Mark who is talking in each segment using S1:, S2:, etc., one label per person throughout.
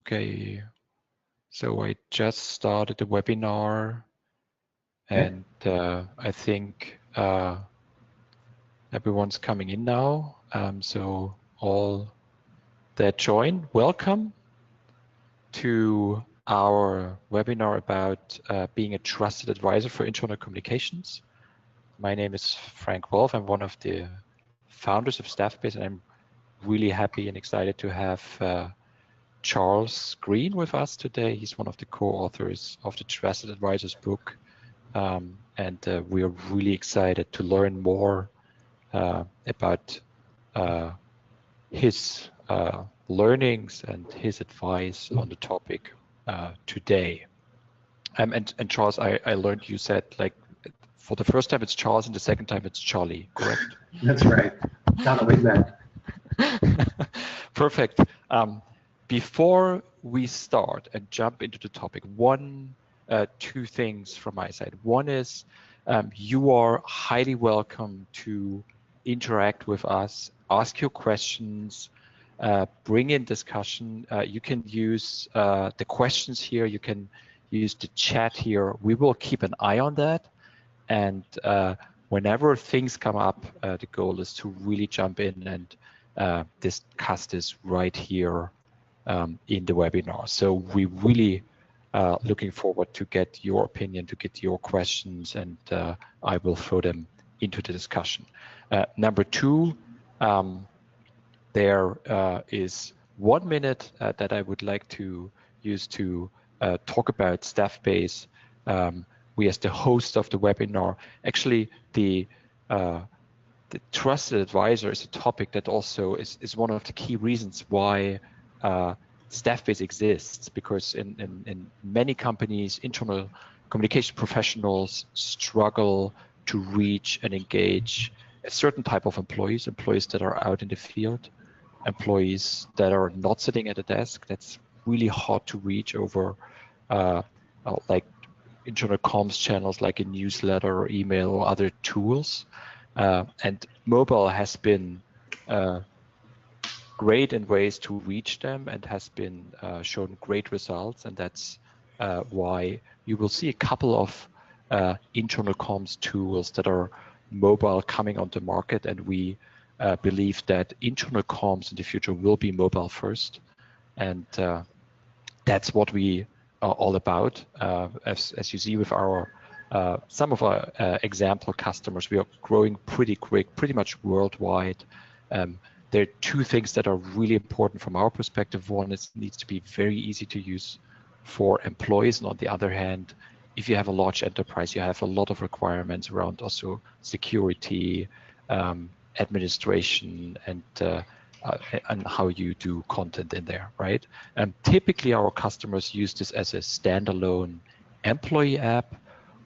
S1: Okay, so I just started the webinar, and I think everyone's coming in now. So all that join, welcome to our webinar about being a trusted advisor for internal communications. My name is Frank Wolf. I'm one of the founders of Staffbase, and I'm really happy and excited to have Charles Green with us today. He's one of the co-authors of the Trusted Advisors book, and we are really excited to learn more about his learnings and his advice on the topic today. And Charles, I learned you said, like, for the first time it's Charles and the second time it's Charlie, correct?
S2: That's right. Not always that.
S1: Perfect. Before we start and jump into the topic, two things from my side. One is you are highly welcome to interact with us, ask your questions, bring in discussion. You can use the questions here. You can use the chat here. We will keep an eye on that. And whenever things come up, the goal is to really jump in and discuss this right here in the webinar. So we really looking forward to get your opinion, to get your questions, and I will throw them into the discussion. Number two, there is 1 minute that I would like to use to talk about Staffbase. We, as the host of the webinar, actually the trusted advisor is a topic that also is one of the key reasons why Staffbase exists, because in many companies, internal communication professionals struggle to reach and engage a certain type of employees that are out in the field, employees that are not sitting at a desk. That's really hard to reach over like internal comms channels like a newsletter or email or other tools. And mobile has been great in ways to reach them and has been shown great results. And that's why you will see a couple of internal comms tools that are mobile coming onto the market. And we believe that internal comms in the future will be mobile first. And that's what we are all about. As you see with our some of our example customers, we are growing pretty quick, pretty much worldwide. There are two things that are really important from our perspective. One is it needs to be very easy to use for employees, and on the other hand, if you have a large enterprise, you have a lot of requirements around also security, administration, and how you do content in there, right? And typically our customers use this as a standalone employee app,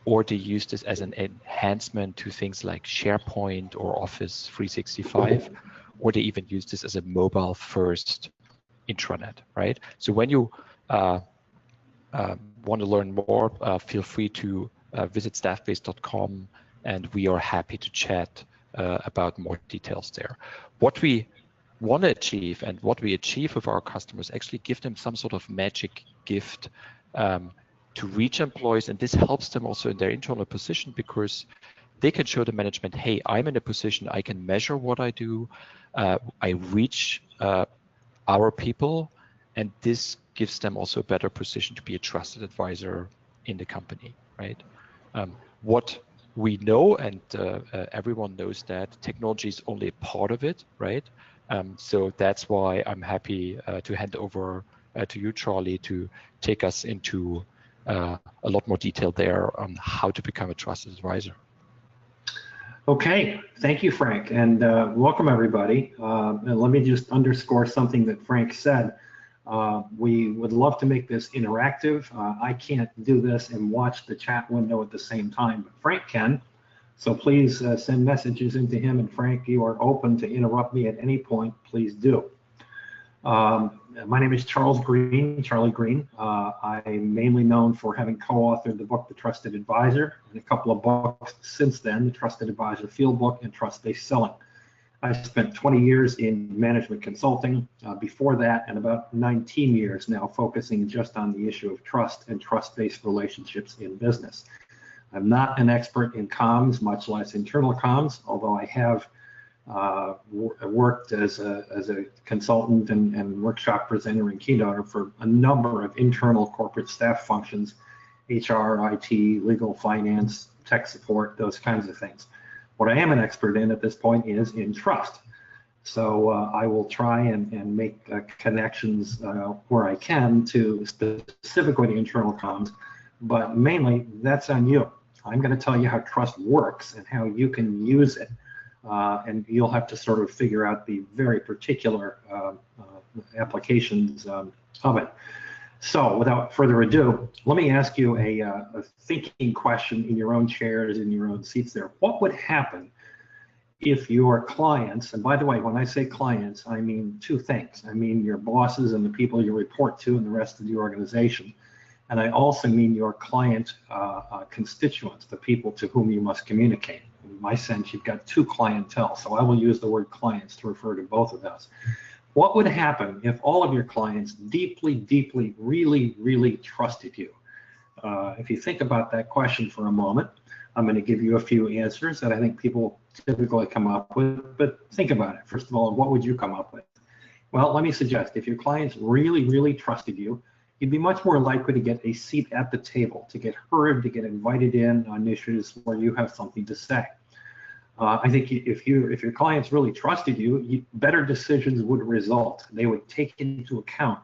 S1: or they use this as an enhancement to things like SharePoint or Office 365, or they even use this as a mobile first intranet, right? So when you want to learn more, feel free to visit staffbase.com, and we are happy to chat about more details there. What we want to achieve and what we achieve with our customers, actually give them some sort of magic gift to reach employees, and this helps them also in their internal position, because they can show the management, hey, I'm in a position, I can measure what I do, I reach our people, and this gives them also a better position to be a trusted advisor in the company, right? What we know, and everyone knows, that technology is only a part of it, right? So that's why I'm happy to hand over to you, Charlie, to take us into a lot more detail there on how to become a trusted advisor.
S2: Okay, thank you, Frank, and welcome everybody. And let me just underscore something that Frank said. We would love to make this interactive. I can't do this and watch the chat window at the same time, but Frank can. So please send messages into him, and Frank, you are open to interrupt me at any point, please do. My name is Charles Green, Charlie Green. I'm mainly known for having co-authored the book, The Trusted Advisor, and a couple of books since then, The Trusted Advisor Field Book and Trust-Based Selling. I spent 20 years in management consulting before that, and about 19 years now focusing just on the issue of trust and trust-based relationships in business. I'm not an expert in comms, much less internal comms, although I have worked as a consultant and workshop presenter and keynoter for a number of internal corporate staff functions, HR, IT, legal, finance, tech support, those kinds of things. What I am an expert in at this point is in trust. So I will try and make connections where I can to specifically internal comms, but mainly that's on you. I'm going to tell you how trust works and how you can use it. And you'll have to sort of figure out the very particular applications of it. So without further ado, let me ask you a thinking question in your own chairs, in your own seats there. What would happen if your clients, and by the way, when I say clients, I mean two things. I mean your bosses and the people you report to and the rest of the organization. And I also mean your client constituents, the people to whom you must communicate. In my sense, you've got two clientele, so I will use the word clients to refer to both of those. What would happen if all of your clients deeply, deeply, really, really trusted you? If you think about that question for a moment, I'm going to give you a few answers that I think people typically come up with, but think about it. First of all, what would you come up with? Well, let me suggest, if your clients really, really trusted you, you'd be much more likely to get a seat at the table, to get heard, to get invited in on issues where you have something to say. I think if your clients really trusted you, better decisions would result. They would take into account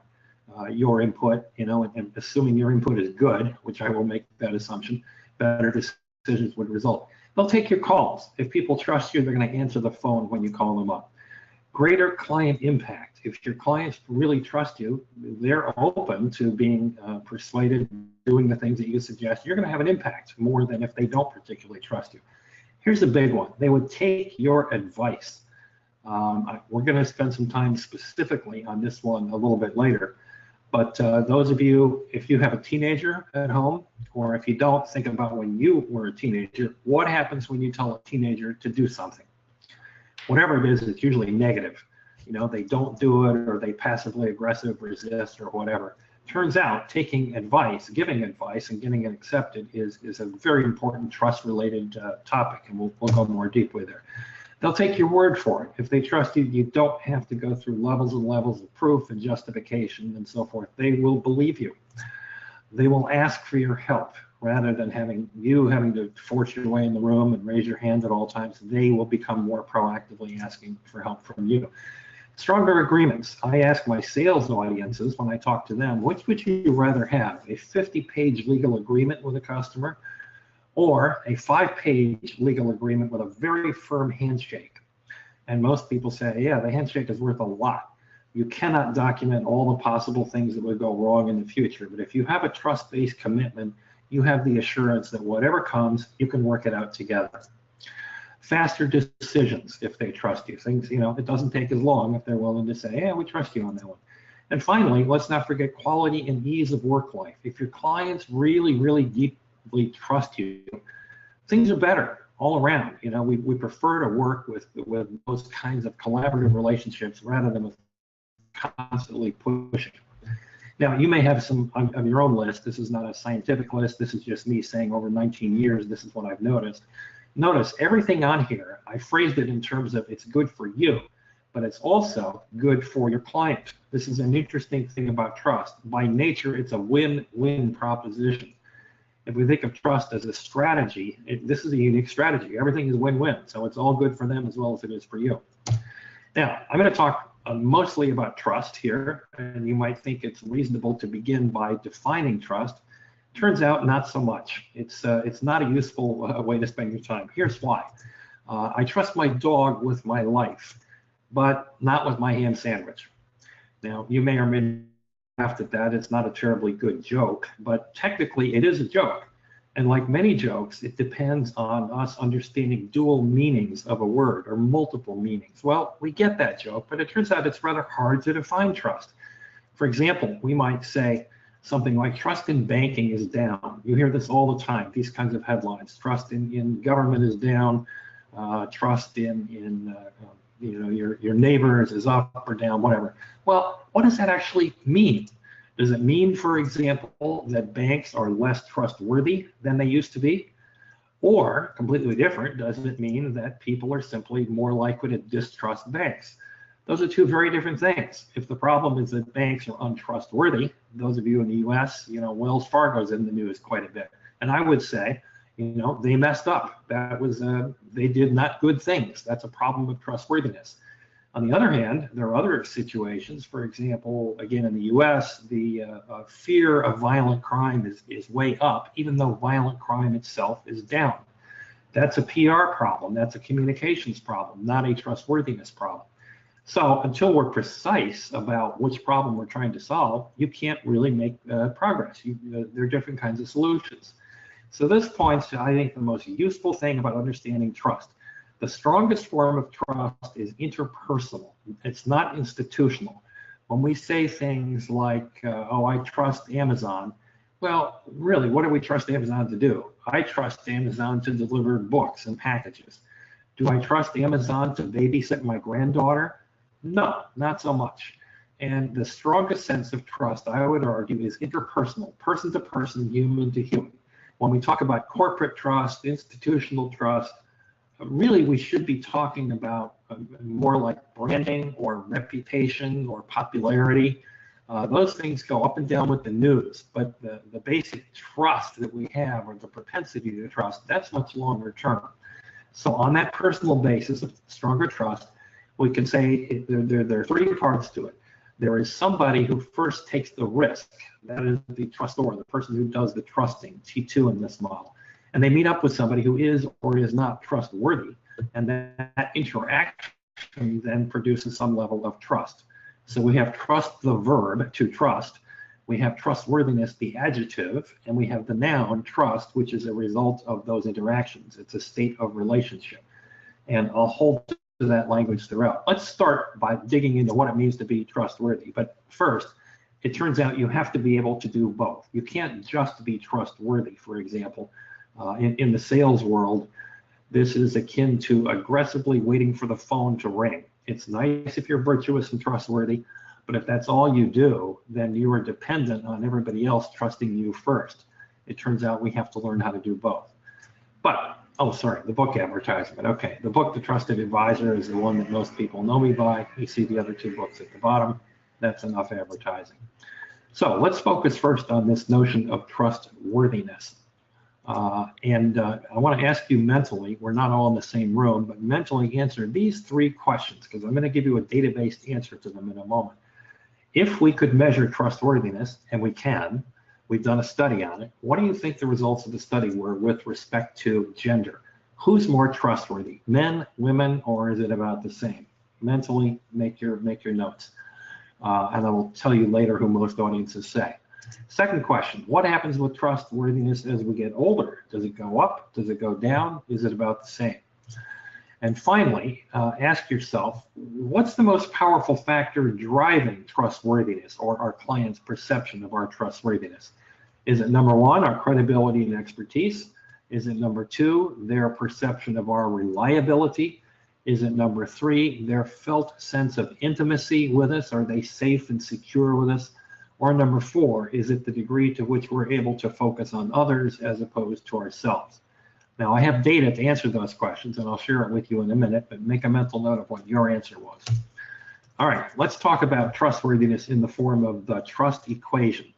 S2: your input, and assuming your input is good, which I will make that assumption, better decisions would result. They'll take your calls. If people trust you, they're going to answer the phone when you call them up. Greater client impact. If your clients really trust you, they're open to being persuaded, doing the things that you suggest. You're going to have an impact more than if they don't particularly trust you. Here's the big one. They would take your advice. We're going to spend some time specifically on this one a little bit later. But those of you, if you have a teenager at home, or if you don't, think about when you were a teenager. What happens when you tell a teenager to do something? Whatever it is, it's usually negative. They don't do it, or they passively aggressive resist, or whatever. Turns out taking advice, giving advice, and getting it accepted is a very important trust-related topic, and we'll go more deeply there. They'll take your word for it. If they trust you, you don't have to go through levels and levels of proof and justification and so forth. They will believe you. They will ask for your help rather than having to force your way in the room and raise your hand at all times. They will become more proactively asking for help from you. Stronger agreements. I ask my sales audiences when I talk to them, which would you rather have, a 50-page legal agreement with a customer or a 5-page legal agreement with a very firm handshake? And most people say, yeah, the handshake is worth a lot. You cannot document all the possible things that would go wrong in the future. But if you have a trust-based commitment, you have the assurance that whatever comes, you can work it out together. Faster decisions if they trust you. Things, it doesn't take as long if they're willing to say, yeah, we trust you on that one. And finally, let's not forget quality and ease of work life. If your clients really, really deeply trust you, things are better all around. We prefer to work with those kinds of collaborative relationships rather than with constantly pushing. Now, you may have some on your own list. This is not a scientific list. This is just me saying over 19 years, this is what I've noticed. Notice everything on here, I phrased it in terms of it's good for you, but it's also good for your client. This is an interesting thing about trust. By nature, it's a win-win proposition. If we think of trust as a strategy, this is a unique strategy. Everything is win-win, so it's all good for them as well as it is for you. Now, I'm going to talk mostly about trust here, and you might think it's reasonable to begin by defining trust. Turns out not so much. It's not a useful way to spend your time. Here's why. I trust my dog with my life, but not with my ham sandwich. Now, you may or may not laugh at that. It's not a terribly good joke, but technically it is a joke. And like many jokes, it depends on us understanding dual meanings of a word or multiple meanings. Well, we get that joke, but it turns out it's rather hard to define trust. For example, we might say something like trust in banking is down. You hear this all the time, these kinds of headlines. Trust in government is down. Trust in your neighbors is up or down, whatever. Well, what does that actually mean? Does it mean, for example, that banks are less trustworthy than they used to be? Or, completely different, does it mean that people are simply more likely to distrust banks? Those are two very different things. If the problem is that banks are untrustworthy, those of you in the US, Wells Fargo's in the news quite a bit. And I would say, they messed up. That was, they did not good things. That's a problem of trustworthiness. On the other hand, there are other situations. For example, again, in the US, the fear of violent crime is way up, even though violent crime itself is down. That's a PR problem. That's a communications problem, not a trustworthiness problem. So until we're precise about which problem we're trying to solve, you can't really make progress. There are different kinds of solutions. So this points to, I think, the most useful thing about understanding trust. The strongest form of trust is interpersonal. It's not institutional. When we say things like, oh, I trust Amazon, well, really, what do we trust Amazon to do? I trust Amazon to deliver books and packages. Do I trust Amazon to babysit my granddaughter? No, not so much. And the strongest sense of trust, I would argue, is interpersonal, person to person, human to human. When we talk about corporate trust, institutional trust, really we should be talking about more like branding or reputation or popularity. Those things go up and down with the news, but the basic trust that we have, or the propensity to trust, that's much longer term. So on that personal basis of stronger trust, we can say there are three parts to it. There is somebody who first takes the risk. That is the trustor, the person who does the trusting, T2 in this model. And they meet up with somebody who is or is not trustworthy. And that interaction then produces some level of trust. So we have trust, the verb, to trust. We have trustworthiness, the adjective. And we have the noun, trust, which is a result of those interactions. It's a state of relationship. And I'll hold to that language throughout. Let's start by digging into what it means to be trustworthy. But first, it turns out you have to be able to do both. You can't just be trustworthy, for example. In the sales world, this is akin to aggressively waiting for the phone to ring. It's nice if you're virtuous and trustworthy, but if that's all you do, then you are dependent on everybody else trusting you first. It turns out we have to learn how to do both. But, oh, sorry, the book advertisement. Okay, the book, The Trusted Advisor, is the one that most people know me by. You see the other two books at the bottom. That's enough advertising. So let's focus first on this notion of trustworthiness. I want to ask you mentally, we're not all in the same room, but mentally answer these three questions, because I'm going to give you a data-based answer to them in a moment. If we could measure trustworthiness, and we can, we've done a study on it, what do you think the results of the study were with respect to gender? Who's more trustworthy, men, women, or is it about the same? Mentally, make your notes. And I will tell you later who most audiences say. Second question, what happens with trustworthiness as we get older? Does it go up? Does it go down? Is it about the same? And finally, ask yourself, what's the most powerful factor driving trustworthiness or our client's perception of our trustworthiness? Is it number one, our credibility and expertise? Is it number two, their perception of our reliability? Is it number three, their felt sense of intimacy with us? Are they safe and secure with us? Or number four, is it the degree to which we're able to focus on others as opposed to ourselves? Now, I have data to answer those questions, and I'll share it with you in a minute, but make a mental note of what your answer was. All right, let's talk about trustworthiness in the form of the trust equation,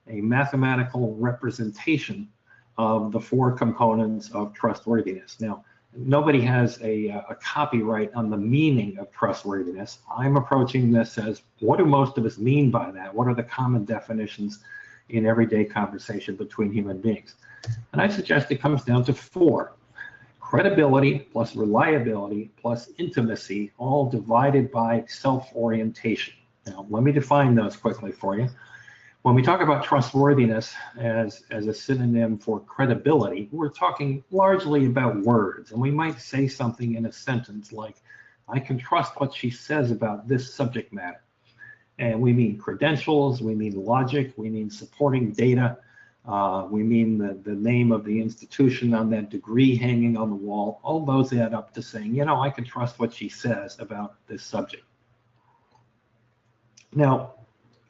S2: a mathematical representation of the four components of trustworthiness. Now, nobody has a copyright on the meaning of trustworthiness. I'm approaching this as, what do most of us mean by that? What are the common definitions in everyday conversation between human beings? And I suggest it comes down to four. Credibility plus reliability plus intimacy, all divided by self-orientation. Now, let me define those quickly for you. When we talk about trustworthiness as a synonym for credibility, we're talking largely about words. And we might say something in a sentence like, I can trust what she says about this subject matter. And we mean credentials, we mean logic, we mean supporting data. We mean the name of the institution on that degree hanging on the wall. All those add up to saying, you know, I can trust what she says about this subject. Now,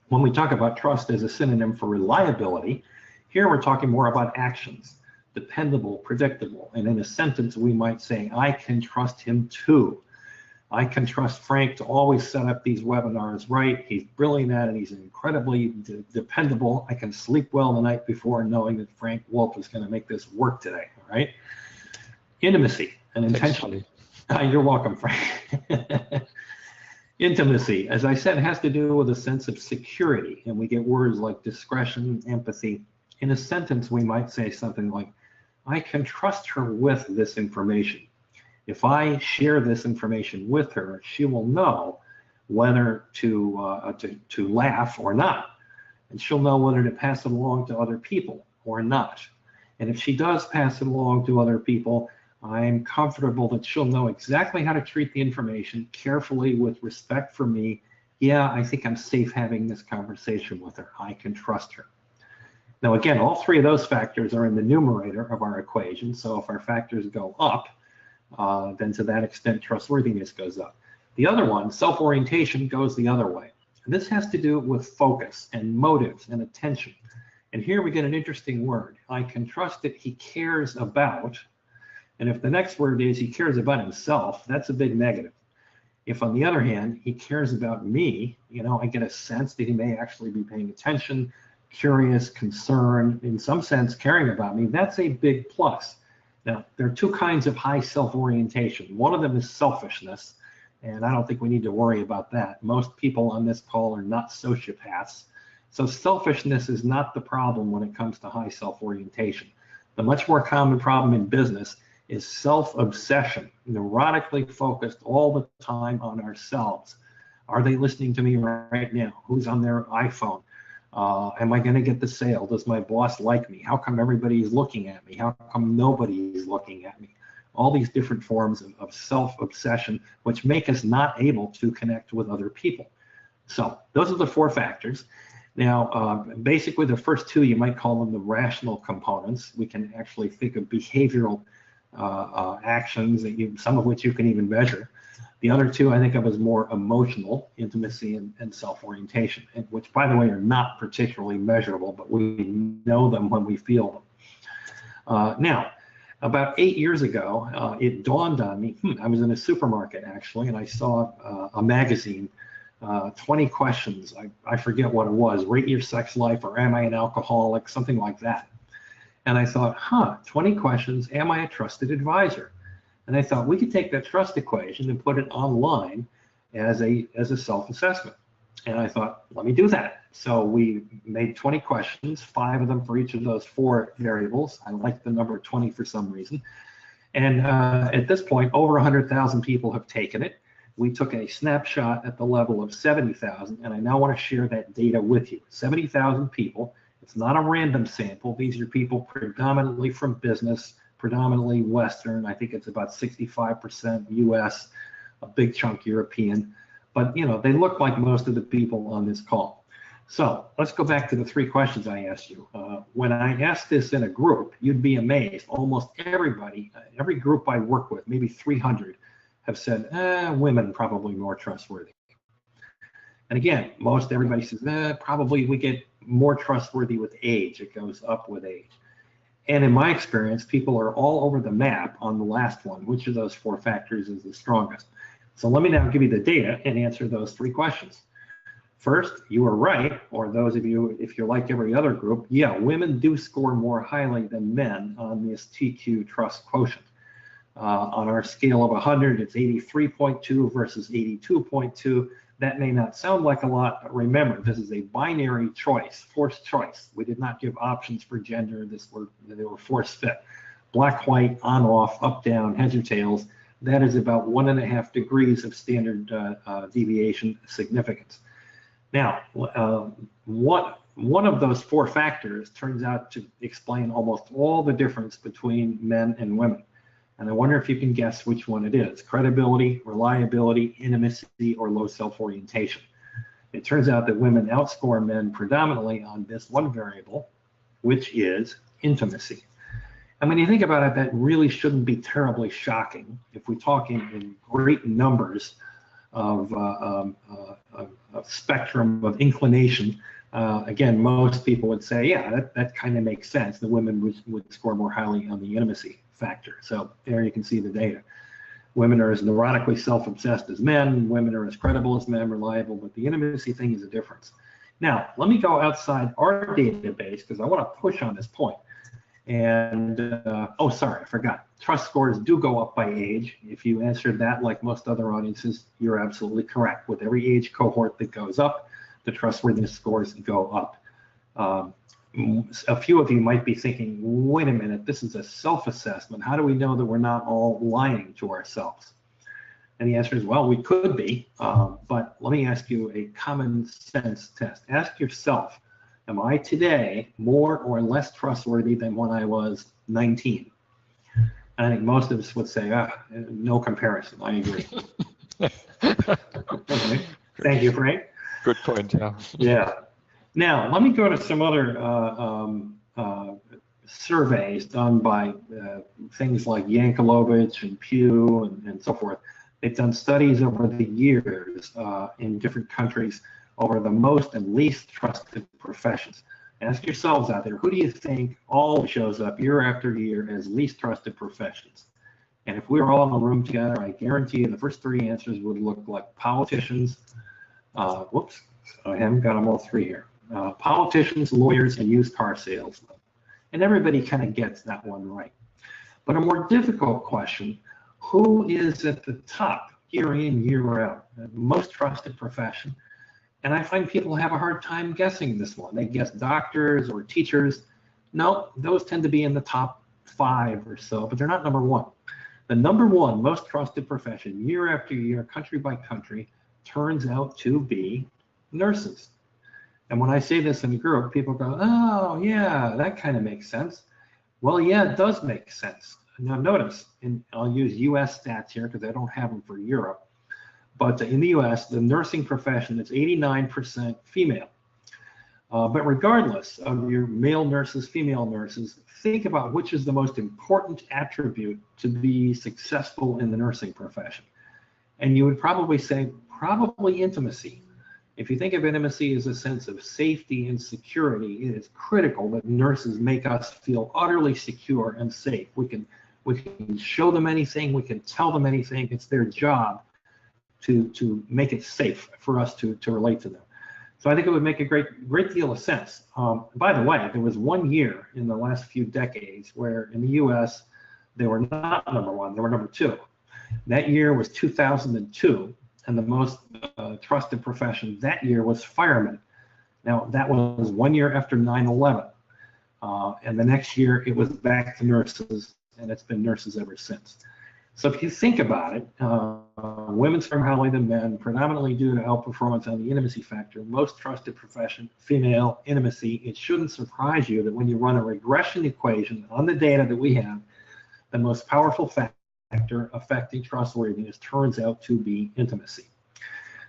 S2: when we talk about trust as a synonym for reliability, here we're talking more about actions, dependable, predictable. And in a sentence, we might say, I can trust him too. I can trust Frank to always set up these webinars right. He's brilliant at it. He's incredibly dependable. I can sleep well the night before knowing that Frank Wolf is going to make this work today, all right? Intimacy and intention. You're welcome, Frank. Intimacy, as I said, has to do with a sense of security, and we get words like discretion, empathy. In a sentence, we might say something like, I can trust her with this information. If I share this information with her, she will know whether to laugh or not, and she'll know whether to pass it along to other people or not. And if she does pass it along to other people, I'm comfortable that she'll know exactly how to treat the information carefully with respect for me. Yeah, I think I'm safe having this conversation with her. I can trust her. Now, again, all three of those factors are in the numerator of our equation. So if our factors go up, then to that extent, trustworthiness goes up. The other one, self-orientation, goes the other way. And this has to do with focus and motives and attention. And here we get an interesting word. I can trust that he cares about. And if the next word is he cares about himself, that's a big negative. If on the other hand, he cares about me, you know, I get a sense that he may actually be paying attention, curious, concerned, in some sense caring about me, that's a big plus. Now, there are two kinds of high self-orientation. One of them is selfishness, and I don't think we need to worry about that. Most people on this call are not sociopaths. So selfishness is not the problem when it comes to high self-orientation. The much more common problem in business is self-obsession, neurotically focused all the time on ourselves. Are they listening to me right now? Who's on their iPhone? Am I going to get the sale? Does my boss like me? How come everybody's looking at me? How come nobody is looking at me? All these different forms of self-obsession, which make us not able to connect with other people. So those are the four factors. Now, basically the first two, you might call them the rational components. We can actually think of behavioral actions, that some of which you can even measure. The other two I think of as more emotional, intimacy and self-orientation, which, by the way, are not particularly measurable, but we know them when we feel them. Now, about 8 years ago, it dawned on me, I was in a supermarket actually, and I saw a magazine, 20 questions, I forget what it was, rate your sex life, or am I an alcoholic, something like that. And I thought, 20 questions, am I a trusted advisor? And I thought we could take that trust equation and put it online as a self-assessment. And I thought, let me do that. So we made 20 questions, 5 of them for each of those 4 variables. I like the number 20 for some reason. And at this point, over 100,000 people have taken it. We took a snapshot at the level of 70,000, and I now want to share that data with you. 70,000 people. It's not a random sample. These are people predominantly from business, predominantly Western. I think it's about 65% US, a big chunk European. But you know, they look like most of the people on this call. So let's go back to the 3 questions I asked you. When I asked this in a group, you'd be amazed. Almost everybody, every group I work with, maybe 300, have said, women probably more trustworthy. And again, most everybody says, probably we get more trustworthy with age. It goes up with age. And in my experience, people are all over the map on the last one. Which of those 4 factors is the strongest? So let me now give you the data and answer those 3 questions. First, you are right, or those of you, if you're like every other group, yeah, women do score more highly than men on this TQ trust quotient. On our scale of 100, it's 83.2 versus 82.2. That may not sound like a lot, but remember, this is a binary choice, forced choice. We did not give options for gender. They were force fit. Black, white, on, off, up, down, heads or tails. That is about 1.5 degrees of standard deviation significance. Now, one of those 4 factors turns out to explain almost all the difference between men and women. And I wonder if you can guess which one it is: credibility, reliability, intimacy, or low self-orientation. It turns out that women outscore men predominantly on this one variable, which is intimacy. And when you think about it, that really shouldn't be terribly shocking. If we talk in great numbers of spectrum of inclination, again, most people would say, yeah, that kind of makes sense. The women would score more highly on the intimacy factor. So there you can see the data. Women are as neurotically self-obsessed as men. Women are as credible as men, reliable, but the intimacy thing is a difference. Now, let me go outside our database because I want to push on this point. And, oh, sorry, I forgot. Trust scores do go up by age. If you answered that like most other audiences, you're absolutely correct. With every age cohort that goes up, the trustworthiness scores go up. A few of you might be thinking, wait a minute, this is a self-assessment. How do we know that we're not all lying to ourselves? And the answer is, well, we could be, but let me ask you a common sense test. Ask yourself, am I today more or less trustworthy than when I was 19? And I think most of us would say, no comparison. I agree. Okay. Thank you, Frank.
S1: Good point, yeah.
S2: Yeah. Now, let me go to some other surveys done by things like Yankelovich and Pew and so forth. They've done studies over the years in different countries over the most and least trusted professions. Ask yourselves out there, who do you think all shows up year after year as least trusted professions? And if we were all in a room together, I guarantee you the first three answers would look like politicians. Whoops, I haven't got them all three here. Politicians, lawyers, and used car salesmen. And everybody kind of gets that one right. But a more difficult question, who is at the top year in, year out? The most trusted profession. And I find people have a hard time guessing this one. They guess doctors or teachers. No, those tend to be in the top 5 or so, but they're not number 1. The number 1 most trusted profession year after year, country by country, turns out to be nurses. And when I say this in a group, people go, oh, yeah, that kind of makes sense. Well, yeah, it does make sense. Now notice, and I'll use US stats here because I don't have them for Europe, but in the US, the nursing profession is 89% female. But regardless of your male nurses, female nurses, think about which is the most important attribute to be successful in the nursing profession. And you would probably say, probably intimacy. If you think of intimacy as a sense of safety and security, it is critical that nurses make us feel utterly secure and safe. We can show them anything, we can tell them anything. It's their job to make it safe for us to relate to them. So I think it would make a great deal of sense. By the way, there was one year in the last few decades where in the US, they were not number 1, they were number 2. That year was 2002, and the most trusted profession that year was firemen. Now, that was 1 year after 9/11. And the next year, it was back to nurses, and it's been nurses ever since. So if you think about it, women score more highly than men, predominantly due to outperformance on the intimacy factor. Most trusted profession, female, intimacy. It shouldn't surprise you that when you run a regression equation on the data that we have, the most powerful factor affecting trustworthiness turns out to be intimacy.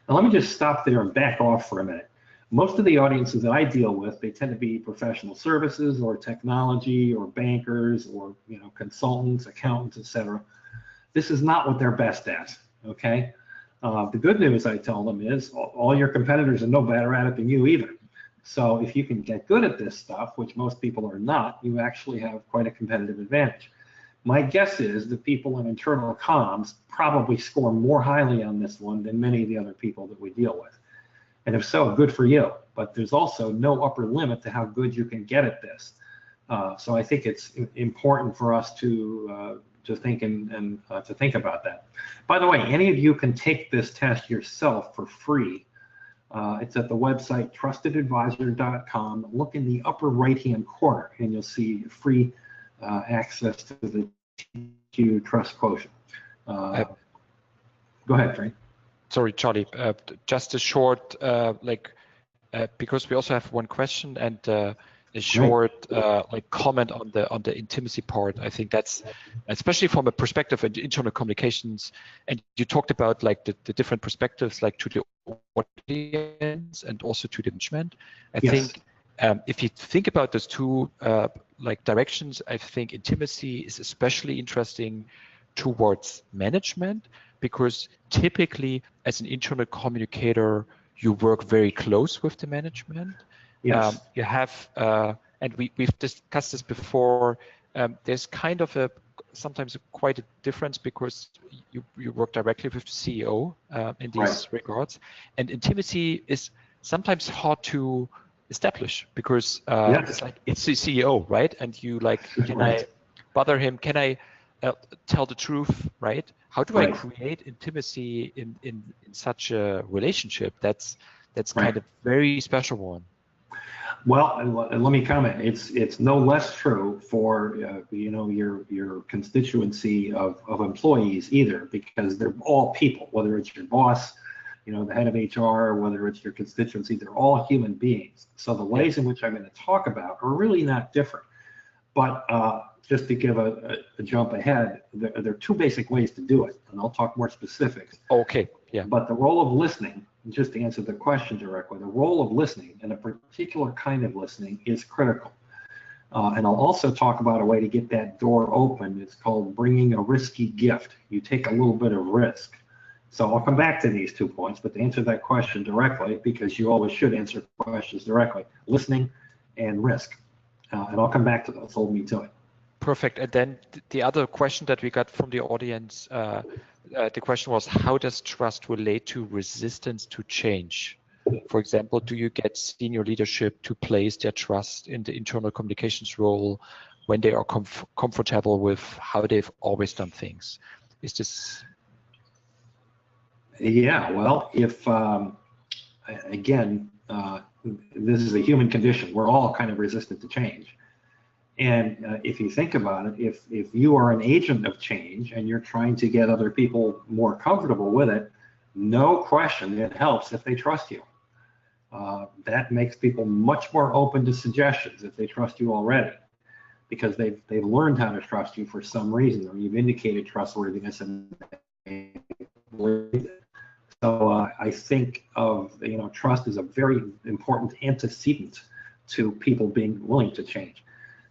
S2: Now let me just stop there and back off for a minute. Most of the audiences that I deal with, they tend to be professional services or technology or bankers or consultants, accountants, etc. This is not what they're best at, okay? The good news I tell them is all your competitors are no better at it than you either. So if you can get good at this stuff, which most people are not, you actually have quite a competitive advantage. My guess is the people in internal comms probably score more highly on this one than many of the other people that we deal with. And if so, good for you. But there's also no upper limit to how good you can get at this. So I think it's important for us to think and to think about that. By the way, any of you can take this test yourself for free. It's at the website trustedadvisor.com. Look in the upper right-hand corner, and you'll see free access to the TQ Trust Quotient. Go ahead, Frank.
S1: Sorry, Charlie. Just a short, because we also have one question and a short comment on the intimacy part. I think that's especially from a perspective of internal communications. And you talked about the different perspectives, to the audience and also to the management. I think If you think about those two like directions, I think intimacy is especially interesting towards management, because typically as an internal communicator, you work very close with the management.
S2: Yes.
S1: You have, and we've discussed this before, there's kind of sometimes quite a difference, because you work directly with the CEO in these regards, and intimacy is sometimes hard to establish, because it's like, it's the CEO, right? And you like, can I bother him? Can I tell the truth, right? How do I create intimacy in such a relationship? That's kind of very special one.
S2: Well, let me comment. It's no less true for your constituency of employees either, because they're all people. Whether it's your boss, the head of HR, whether it's your constituency, they're all human beings. So the ways in which I'm going to talk about are really not different. But just to give a jump ahead, there are two basic ways to do it, and I'll talk more specifics.
S1: Okay. Yeah.
S2: But the role of listening, just to answer the question directly, the role of listening, and a particular kind of listening, is critical. And I'll also talk about a way to get that door open. It's called bringing a risky gift. You take a little bit of risk. So I'll come back to these 2 points, but to answer that question directly, because you always should answer questions directly, listening and risk. And I'll come back to those. Hold me to it.
S1: Perfect. And then the other question that we got from the audience, the question was, how does trust relate to resistance to change? For example, do you get senior leadership to place their trust in the internal communications role when they are comfortable with how they've always done things? Is this...
S2: Yeah, well, if, again, this is a human condition. We're all kind of resistant to change. And if you think about it, if you are an agent of change and you're trying to get other people more comfortable with it, no question it helps if they trust you. That makes people much more open to suggestions if they trust you already, because they've learned how to trust you for some reason, or you've indicated trustworthiness and they believe it. So I think of, trust is a very important antecedent to people being willing to change.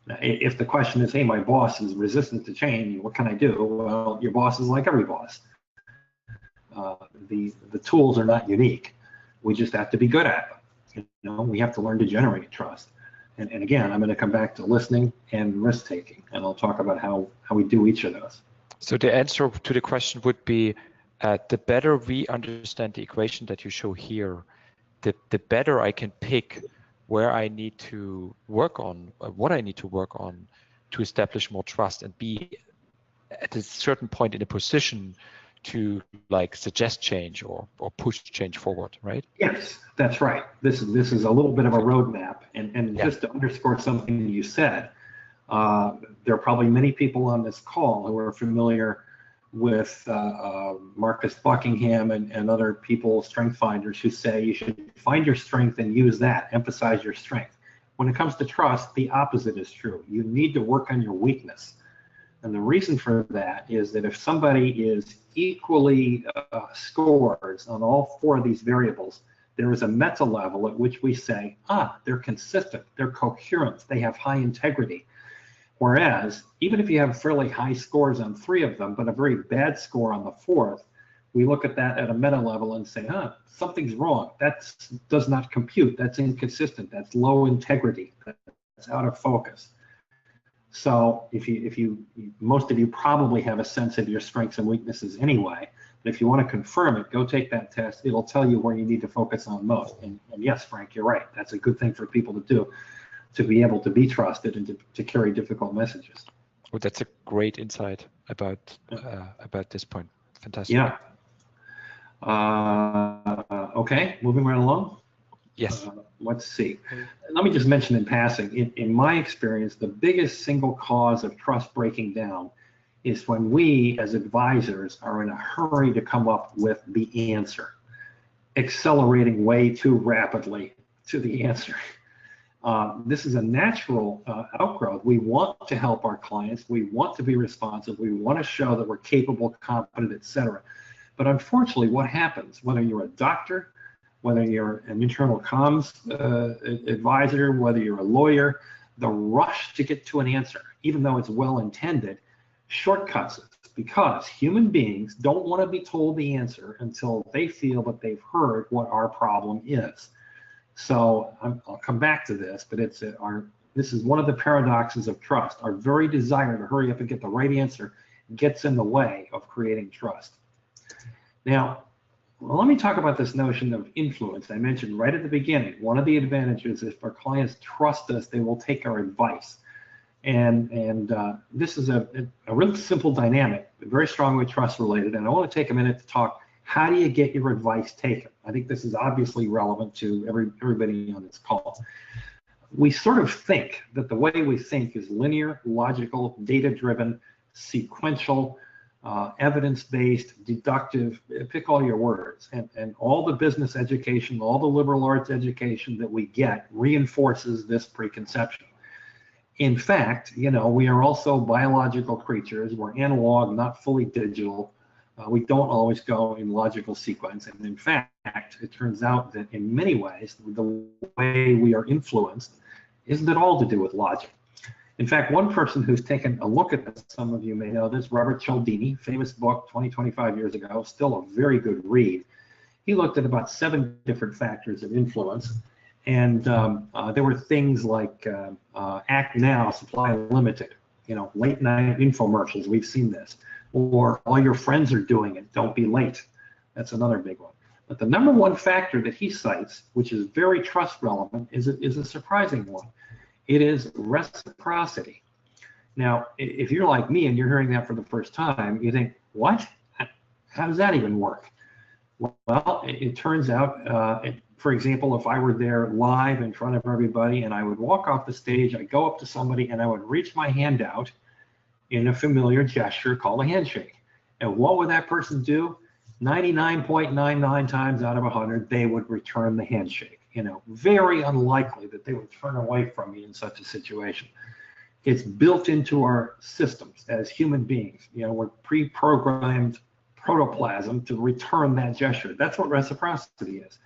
S2: Now, if the question is, hey, my boss is resistant to change, what can I do? Well, your boss is like every boss. The tools are not unique. We just have to be good at them. We have to learn to generate trust. And again, I'm going to come back to listening and risk taking, and I'll talk about how we do each of those.
S1: So the answer to the question would be, the better we understand the equation that you show here, the better I can pick where I need to work on, what I need to work on to establish more trust and be at a certain point in a position to like suggest change or push change forward, right?
S2: Yes, that's right. This is a little bit of a roadmap. And just to underscore something you said, there are probably many people on this call who are familiar with Marcus Buckingham and other people, strength finders, who say you should find your strength and use that, emphasize your strength. When it comes to trust, the opposite is true. You need to work on your weakness. And the reason for that is that if somebody is equally scores on all four of these variables, there is a meta level at which we say, they're consistent, they're coherent, they have high integrity. Whereas, even if you have fairly high scores on three of them, but a very bad score on the fourth, we look at that at a meta level and say, something's wrong. That does not compute. That's inconsistent. That's low integrity. That's out of focus. So most of you probably have a sense of your strengths and weaknesses anyway. But if you want to confirm it, go take that test. It'll tell you where you need to focus on most. And yes, Frank, you're right. That's a good thing for people to do, to be able to be trusted and to carry difficult messages.
S1: Oh, that's a great insight about this point. Fantastic.
S2: Yeah. Okay, moving right along.
S1: Yes.
S2: Let's see. Let me just mention in passing, in my experience, the biggest single cause of trust breaking down is when we as advisors are in a hurry to come up with the answer, accelerating way too rapidly to the answer. This is a natural outgrowth. We want to help our clients. We want to be responsive. We want to show that we're capable, competent, etc. But unfortunately, what happens, whether you're a doctor, whether you're an internal comms advisor, whether you're a lawyer, the rush to get to an answer, even though it's well intended, shortcuts it, because human beings don't want to be told the answer until they feel that they've heard what our problem is. So I'll come back to this, but this is one of the paradoxes of trust. Our very desire to hurry up and get the right answer gets in the way of creating trust. Now, let me talk about this notion of influence. I mentioned right at the beginning, one of the advantages is if our clients trust us, they will take our advice. And this is a really simple dynamic, very strongly trust related. And I want to take a minute to talk, how do you get your advice taken? I think this is obviously relevant to everybody on this call. We sort of think that the way we think is linear, logical, data-driven, sequential, evidence-based, deductive, pick all your words. And all the business education, all the liberal arts education that we get reinforces this preconception. In fact, we are also biological creatures. We're analog, not fully digital. We don't always go in logical sequence. And in fact, it turns out that in many ways, the way we are influenced isn't at all to do with logic. In fact, one person who's taken a look at this, some of you may know this, Robert Cialdini, famous book 25 years ago, still a very good read. He looked at about 7 different factors of influence. And there were things like act now, supply limited, late night infomercials, we've seen this. Or all your friends are doing it, don't be late. That's another big one. But the number one factor that he cites, which is very trust relevant, is a surprising one. It is reciprocity. Now, if you're like me and you're hearing that for the first time, you think, what? How does that even work? Well, it turns out, for example, if I were there live in front of everybody and I would walk off the stage, I'd go up to somebody and I would reach my hand out in a familiar gesture called a handshake. And what would that person do? 99.99 times out of 100, they would return the handshake. Very unlikely that they would turn away from me in such a situation. It's built into our systems as human beings. We're pre-programmed protoplasm to return that gesture. That's what reciprocity is.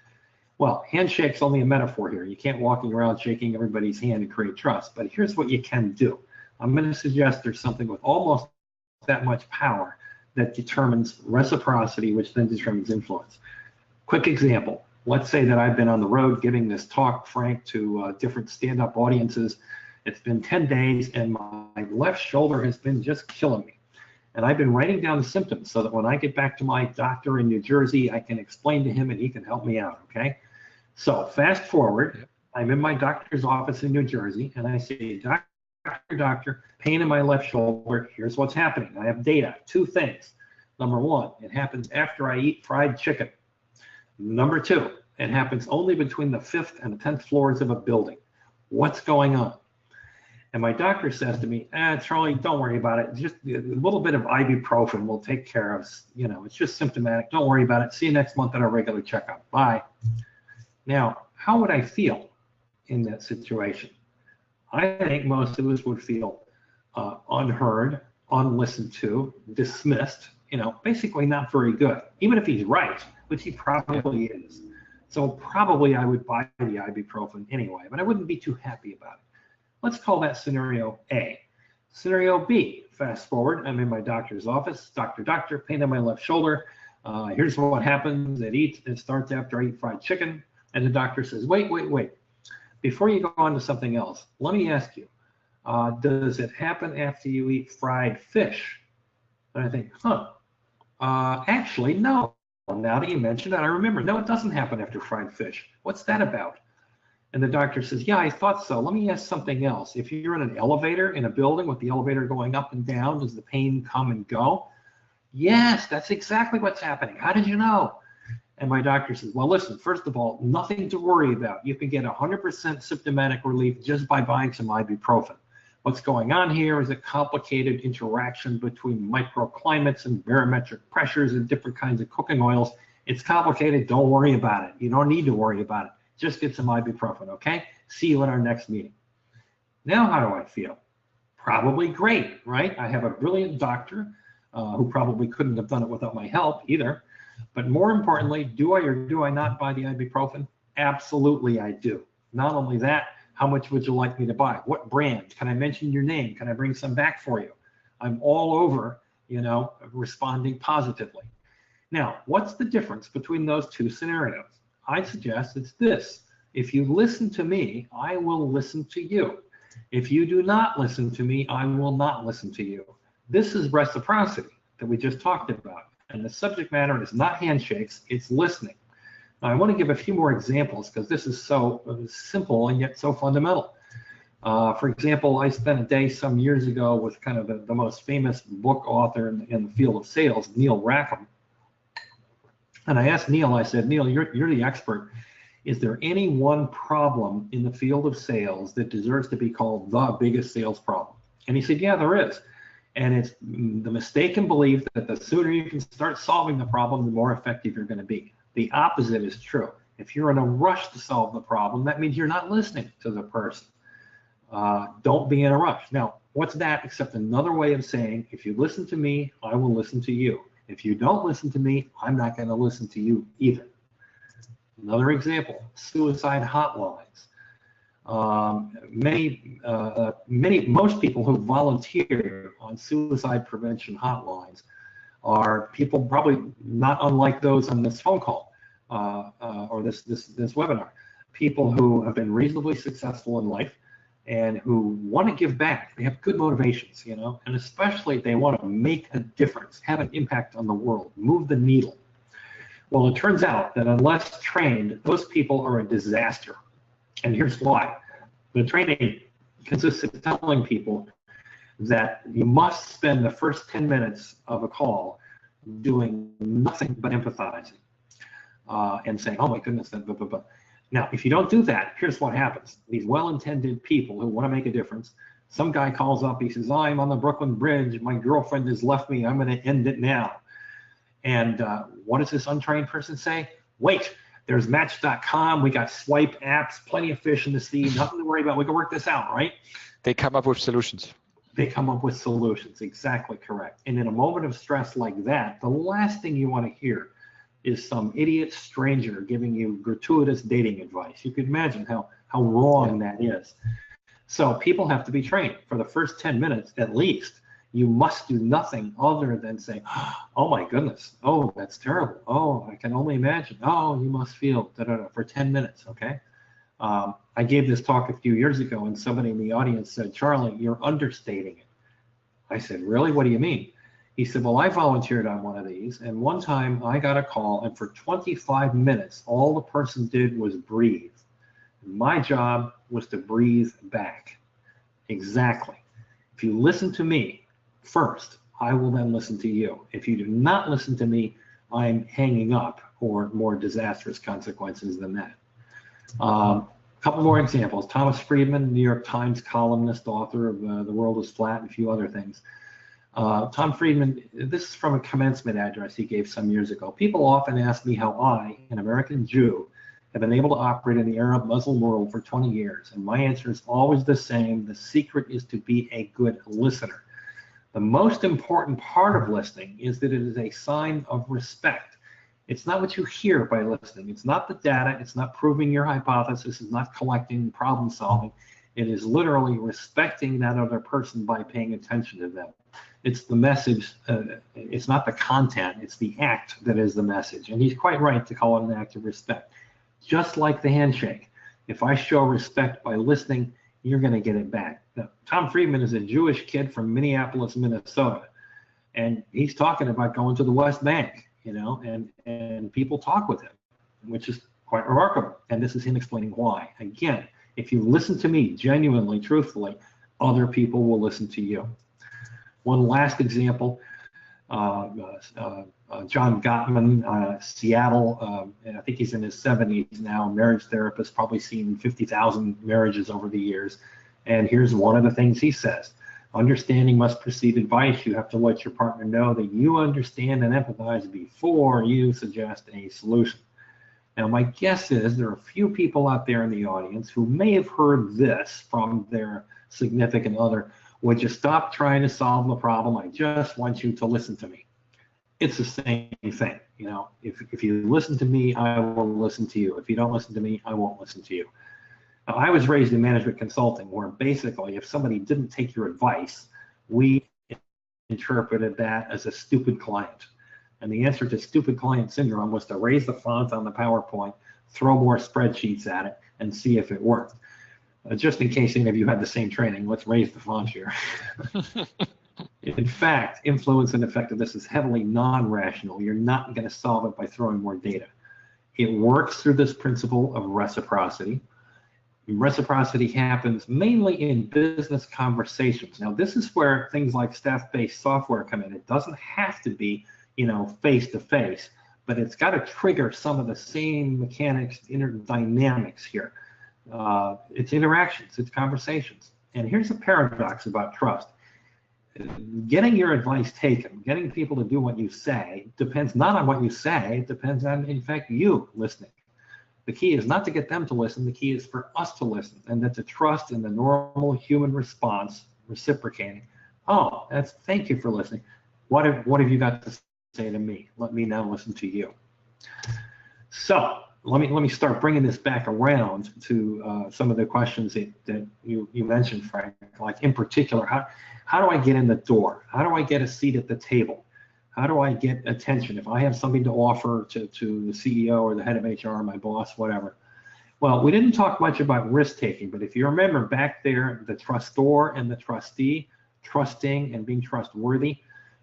S2: Well, handshake's only a metaphor here. You can't walk around shaking everybody's hand and create trust. But here's what you can do. I'm going to suggest there's something with almost that much power that determines reciprocity, which then determines influence. Quick example. Let's say that I've been on the road giving this talk, Frank, to different stand-up audiences. It's been 10 days and my left shoulder has been just killing me. And I've been writing down the symptoms so that when I get back to my doctor in New Jersey, I can explain to him and he can help me out, okay? So fast forward, I'm in my doctor's office in New Jersey and I say, doctor, pain in my left shoulder, here's what's happening. I have data, 2 things. Number 1, it happens after I eat fried chicken. Number 2, it happens only between the 5th and the 10th floors of a building. What's going on? And my doctor says to me, Charlie, don't worry about it. Just a little bit of ibuprofen will take care of, it's just symptomatic. Don't worry about it. See you next month at our regular checkup. Bye. Now, how would I feel in that situation? I think most of us would feel unheard, unlistened to, dismissed, basically not very good, even if he's right, which he probably is. So probably I would buy the ibuprofen anyway, but I wouldn't be too happy about it. Let's call that scenario A. Scenario B, fast forward, I'm in my doctor's office, doctor, pain in my left shoulder. Here's what happens. It starts after I eat fried chicken. And the doctor says, wait. Before you go on to something else, let me ask you, does it happen after you eat fried fish? And I think, actually, no. Now that you mention it, I remember, no, it doesn't happen after fried fish. What's that about? And the doctor says, yeah, I thought so. Let me ask something else. If you're in an elevator in a building with the elevator going up and down, does the pain come and go? Yes, that's exactly what's happening. How did you know? And my doctor says, well, listen, first of all, nothing to worry about. You can get 100% symptomatic relief just by buying some ibuprofen. What's going on here is a complicated interaction between microclimates and barometric pressures and different kinds of cooking oils. It's complicated. Don't worry about it. You don't need to worry about it. Just get some ibuprofen, okay? See you at our next meeting. Now, how do I feel? Probably great, right? I have a brilliant doctor who probably couldn't have done it without my help either. But more importantly, do I or do I not buy the ibuprofen? Absolutely I do. Not only that, how much would you like me to buy? What brand? Can I mention your name? Can I bring some back for you? I'm all over, responding positively. Now, what's the difference between those two scenarios? I suggest it's this. If you listen to me, I will listen to you. If you do not listen to me, I will not listen to you. This is reciprocity that we just talked about. And the subject matter is not handshakes, it's listening. Now, I want to give a few more examples because this is so simple and yet so fundamental. For example, I spent a day some years ago with kind of the most famous book author in the field of sales, Neil Rackham. And I asked Neil, I said, Neil, you're the expert. Is there any one problem in the field of sales that deserves to be called the biggest sales problem? And he said, yeah, there is. And it's the mistaken belief that the sooner you can start solving the problem, the more effective you're going to be. The opposite is true. If you're in a rush to solve the problem, that means you're not listening to the person. Don't be in a rush. Now, what's that except another way of saying, if you listen to me, I will listen to you. If you don't listen to me, I'm not going to listen to you either. Another example, suicide hotlines. Most people who volunteer on suicide prevention hotlines are people probably not unlike those on this phone call or this webinar. People who have been reasonably successful in life and who want to give back. They have good motivations, and especially they want to make a difference, have an impact on the world, move the needle. Well, it turns out that unless trained, those people are a disaster. And here's why. The training consists of telling people that you must spend the first 10 minutes of a call doing nothing but empathizing and saying, oh my goodness, blah, blah, blah. Now, if you don't do that, here's what happens. These well-intended people who want to make a difference, some guy calls up, he says, I'm on the Brooklyn Bridge, my girlfriend has left me, I'm going to end it now. And what does this untrained person say? Wait, there's Match.com, we got swipe apps, plenty of fish in the sea, nothing to worry about, we can work this out, right?
S1: They come up with solutions.
S2: They come up with solutions, exactly correct. And in a moment of stress like that, the last thing you want to hear is some idiot stranger giving you gratuitous dating advice. You could imagine how wrong that is. So people have to be trained. For the first 10 minutes at least, you must do nothing other than say, oh my goodness, oh, that's terrible. Oh, I can only imagine. Oh, you must feel, for 10 minutes, okay? I gave this talk a few years ago and somebody in the audience said, Charlie, you're understating it. I said, really, what do you mean? He said, well, I volunteered on one of these, and one time I got a call, and for 25 minutes, all the person did was breathe. My job was to breathe back. Exactly. If you listen to me first, I will then listen to you. If you do not listen to me, I'm hanging up, or more disastrous consequences than that. A couple more examples. Thomas Friedman, New York Times columnist, author of The World is Flat, and a few other things. Tom Friedman, this is from a commencement address he gave some years ago. People often ask me how I, an American Jew, have been able to operate in the Arab Muslim world for 20 years. And my answer is always the same. The secret is to be a good listener. The most important part of listening is that it is a sign of respect. It's not what you hear by listening. It's not the data. It's not proving your hypothesis. It's not collecting problem solving. It is literally respecting that other person by paying attention to them. It's the message, it's not the content, it's the act that is the message. And he's quite right to call it an act of respect. Just like the handshake. If I show respect by listening, you're going to get it back. Now, Tom Friedman is a Jewish kid from Minneapolis, Minnesota. And he's talking about going to the West Bank, and people talk with him, which is quite remarkable. And this is him explaining why. Again, if you listen to me genuinely, truthfully, other people will listen to you. One last example, John Gottman, Seattle, and I think he's in his 70s now, marriage therapist, probably seen 50,000 marriages over the years. And here's one of the things he says. Understanding must precede advice. You have to let your partner know that you understand and empathize before you suggest a solution. Now, my guess is there are a few people out there in the audience who may have heard this from their significant other. Would you stop trying to solve the problem? I just want you to listen to me. it's the same thing. You know, if you listen to me, I will listen to you. If you don't listen to me, I won't listen to you. Now, I was raised in management consulting, where basically if somebody didn't take your advice, we interpreted that as a stupid client. And the answer to stupid client syndrome was to raise the font on the PowerPoint, throw more spreadsheets at it, and see if it worked. Just in case any of you had the same training, let's raise the font here. In fact, influence and effectiveness is heavily non-rational. You're not going to solve it by throwing more data. It works through this principle of reciprocity. Reciprocity happens mainly in business conversations. Now, this is where things like staff-based software come in. It doesn't have to be, you know, face-to-face, but it's got to trigger some of the same mechanics, inner dynamics here. It's interactions, it's conversations. And here's a paradox about trust. Getting your advice taken, getting people to do what you say, depends not on what you say, it depends on, in fact, you listening. The key is not to get them to listen, the key is for us to listen, and that's a trust in the normal human response, reciprocating. Oh, thank you for listening. What have you got to say to me? Let me now listen to you. So let me start bringing this back around to some of the questions that you mentioned, Frank. Like in particular, how do I get in the door? How do I get a seat at the table? How do I get attention? If I have something to offer to the CEO or the head of HR, my boss, whatever. Well, we didn't talk much about risk taking, but if you remember back there, the trustor and the trustee, trusting and being trustworthy.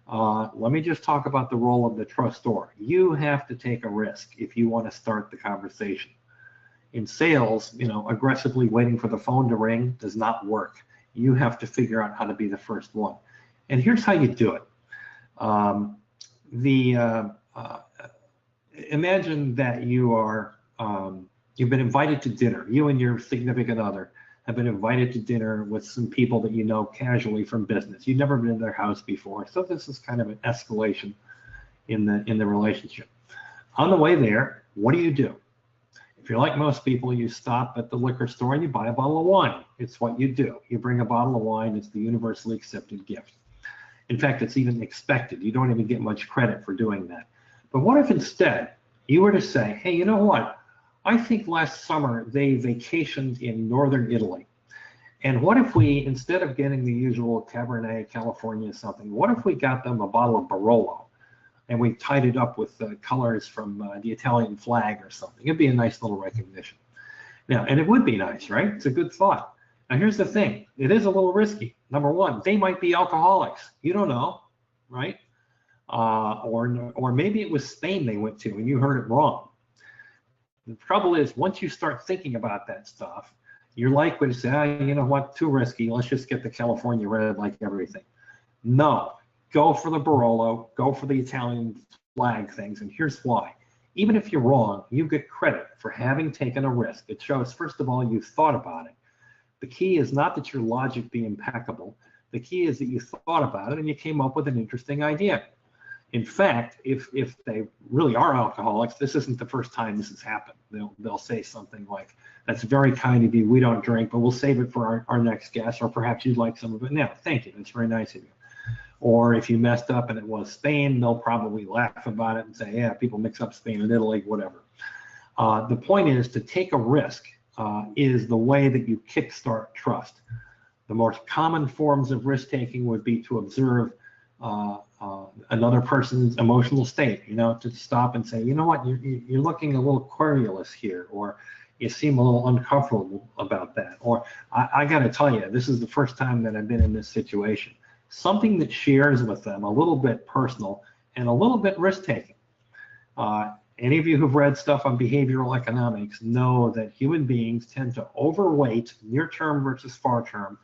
S2: Let me just talk about the role of the trustor. You have to take a risk if you want to start the conversation. In sales, you know, aggressively waiting for the phone to ring does not work. You have to figure out how to be the first one. And here's how you do it. Imagine that you've been invited to dinner. You and your significant other have been invited to dinner with some people that you know casually from business. You've never been in their house before, so this is kind of an escalation in the relationship. On the way there, what do? If you're like most people, you stop at the liquor store and you buy a bottle of wine. It's what you do. You bring a bottle of wine. It's the universally accepted gift. In fact, it's even expected. You don't even get much credit for doing that. But what if instead you were to say, hey, you know what? I think last summer they vacationed in northern Italy. And what if we, instead of getting the usual Cabernet, California something, what if we got them a bottle of Barolo and we tied it up with colors from the Italian flag or something? It'd be a nice little recognition. Now, and it would be nice, right? It's a good thought. Now, here's the thing. It is a little risky. Number one, they might be alcoholics. You don't know, right? Or maybe it was Spain they went to and you heard it wrong. The trouble is, once you start thinking about that stuff, you're likely to say, you know what, too risky. Let's just get the California red like everything. No, go for the Barolo, go for the Italian flag things. And here's why. Even if you're wrong, you get credit for having taken a risk. It shows, first of all, you've thought about it. The key is not that your logic be impeccable. The key is that you thought about it and you came up with an interesting idea. In fact, if they really are alcoholics, this isn't the first time this has happened. They'll say something like, that's very kind of you, we don't drink, but we'll save it for our next guest, or perhaps you'd like some of it now. Thank you, that's very nice of you. Or if you messed up and it was Spain, they'll probably laugh about it and say, yeah, people mix up Spain and Italy, whatever. The point is, to take a risk is the way that you kickstart trust. The most common forms of risk-taking would be to observe another person's emotional state, you know, to stop and say, you know what, you're looking a little querulous here, or you seem a little uncomfortable about that, or I got to tell you, this is the first time that I've been in this situation. Something that shares with them a little bit personal and a little bit risk-taking. Any of you who've read stuff on behavioral economics know that human beings tend to overweight near-term versus far-term,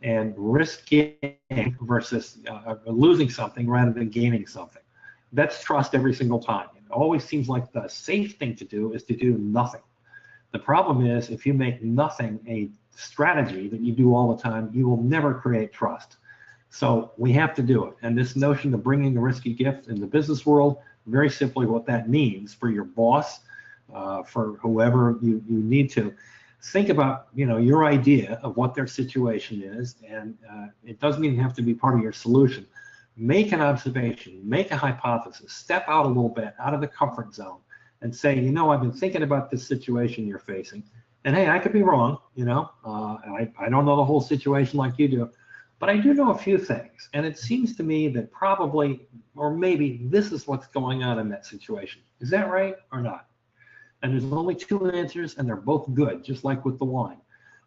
S2: and risking versus losing something rather than gaining something. That's trust every single time. It always seems like the safe thing to do is to do nothing. The problem is, if you make nothing a strategy that you do all the time, you will never create trust. So we have to do it. And this notion of bringing a risky gift in the business world, very simply what that means for your boss, for whoever you need to, think about, you know, your idea of what their situation is, and it doesn't even have to be part of your solution. make an observation, make a hypothesis, step out a little bit out of the comfort zone and say, you know, I've been thinking about this situation you're facing. And hey, I could be wrong, you know, I don't know the whole situation like you do, but I do know a few things. And it seems to me that probably, or maybe this is what's going on in that situation. Is that right or not? And there's only two answers and they're both good, just like with the wine.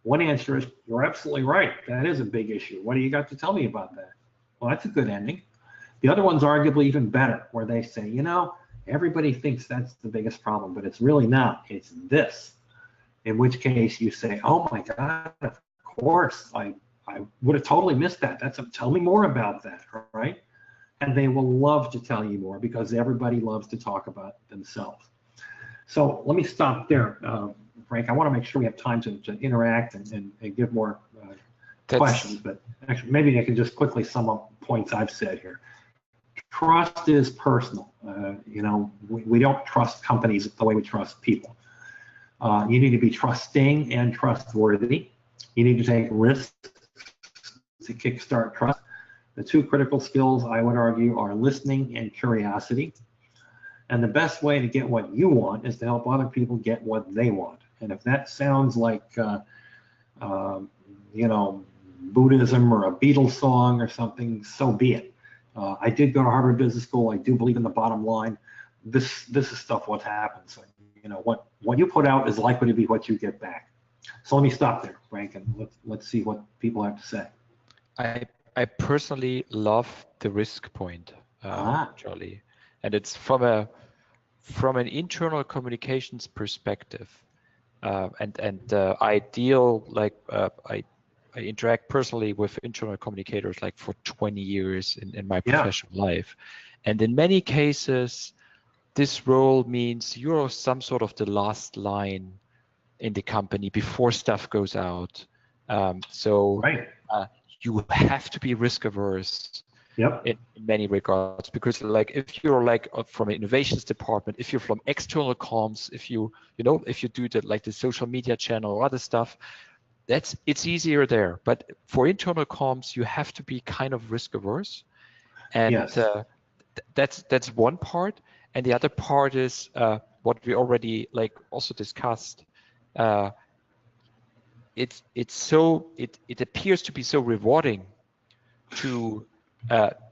S2: One answer is, you're absolutely right. That is a big issue. What do you got to tell me about that? Well, that's a good ending. The other one's arguably even better, where they say, you know, everybody thinks that's the biggest problem, but it's really not. It's this. In which case you say, oh my God, of course, I would have totally missed that. Tell me more about that, right? And they will love to tell you more because everybody loves to talk about themselves. So let me stop there, Frank. I want to make sure we have time to interact and give more questions, but actually maybe I can just quickly sum up points I've said here. Trust is personal. You know, we don't trust companies the way we trust people. You need to be trusting and trustworthy. You need to take risks to kickstart trust. The two critical skills, I would argue, are listening and curiosity. And the best way to get what you want is to help other people get what they want. And if that sounds like, you know, Buddhism or a Beatles song or something, so be it. I did go to Harvard Business School. I do believe in the bottom line. This is stuff what happens. You know, what you put out is likely to be what you get back. So let me stop there, Frank, and let's see what people have to say.
S1: I personally love the risk point, Charlie, and it's from an internal communications perspective, and I deal like I interact personally with internal communicators like for 20 years in my professional life, and in many cases, this role means you're some sort of the last line in the company before stuff goes out. You have to be risk averse in many regards, because like if you're like from an innovations department, if you're from external comms, if you do the social media channel or other stuff, it's easier there. But for internal comms, you have to be kind of risk averse, and that's one part. And the other part is what we already also discussed. It appears to be so rewarding to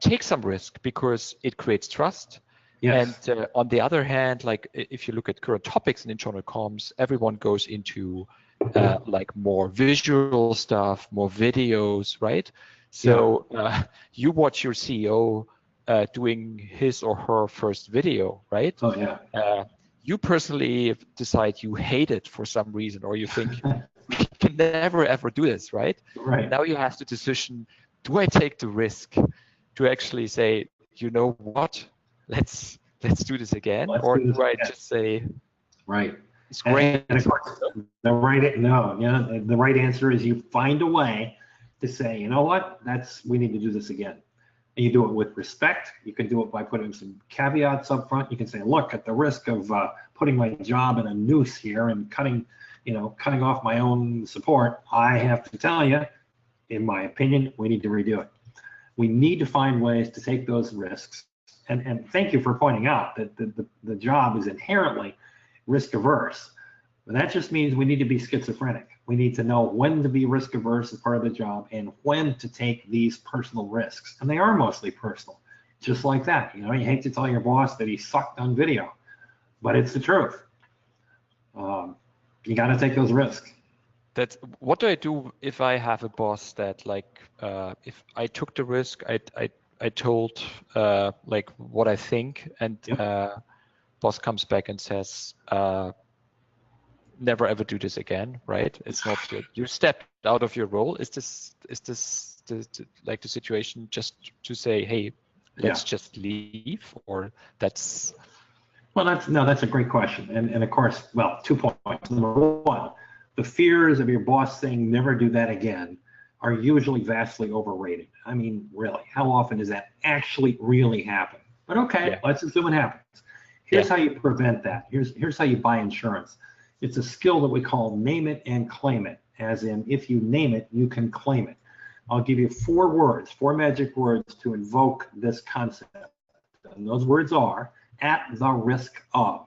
S1: take some risk because it creates trust. And on the other hand, like if you look at current topics in internal comms, everyone goes into like more visual stuff, more videos, right? So you watch your CEO doing his or her first video, right?
S2: Oh yeah.
S1: You personally decide you hate it for some reason, or you think we can never ever do this, right?
S2: Right.
S1: Now you have the decision: do I take the risk to actually say, you know what, let's do this again, do I just say,
S2: right?
S1: It's great.
S2: And of course, the right answer is you find a way to say, you know what, we need to do this again. And you do it with respect. You can do it by putting some caveats up front. You can say, look, at the risk of putting my job in a noose here and cutting off my own support, I have to tell you, in my opinion, we need to redo it. We need to find ways to take those risks. And thank you for pointing out that the job is inherently risk averse. But that just means we need to be schizophrenic. We need to know when to be risk averse as part of the job and when to take these personal risks. And they are mostly personal, just like that. You know, you hate to tell your boss that he sucked on video, but it's the truth. You got to take those risks.
S1: What do I do if I have a boss that if I took the risk, I told like what I think, and boss comes back and says, never ever do this again, right? It's not good. You stepped out of your role. Is this like the situation just to say, hey, let's just leave, or that's?
S2: Well, that's a great question. And of course, 2 points. Number one, the fears of your boss saying never do that again are usually vastly overrated. I mean, really, how often does that actually really happen? But okay, let's assume it happens. Here's how you prevent that. Here's how you buy insurance. It's a skill that we call name it and claim it, as in if you name it, you can claim it. I'll give you 4 words, 4 magic words to invoke this concept. And those words are at the risk of.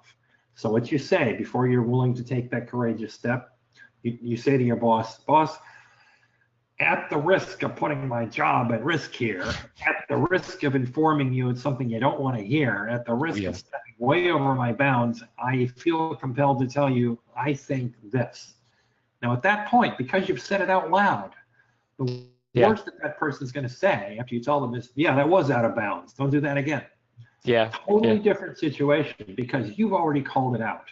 S2: So what you say before you're willing to take that courageous step, you say to your boss, boss, at the risk of putting my job at risk here, at the risk of informing you it's something you don't want to hear, at the risk of stepping way over my bounds, I feel compelled to tell you, I think this. Now at that point, because you've said it out loud, the worst that person's going to say after you tell them is, yeah, that was out of bounds. Don't do that again.
S1: Yeah.
S2: Totally different situation because you've already called it out.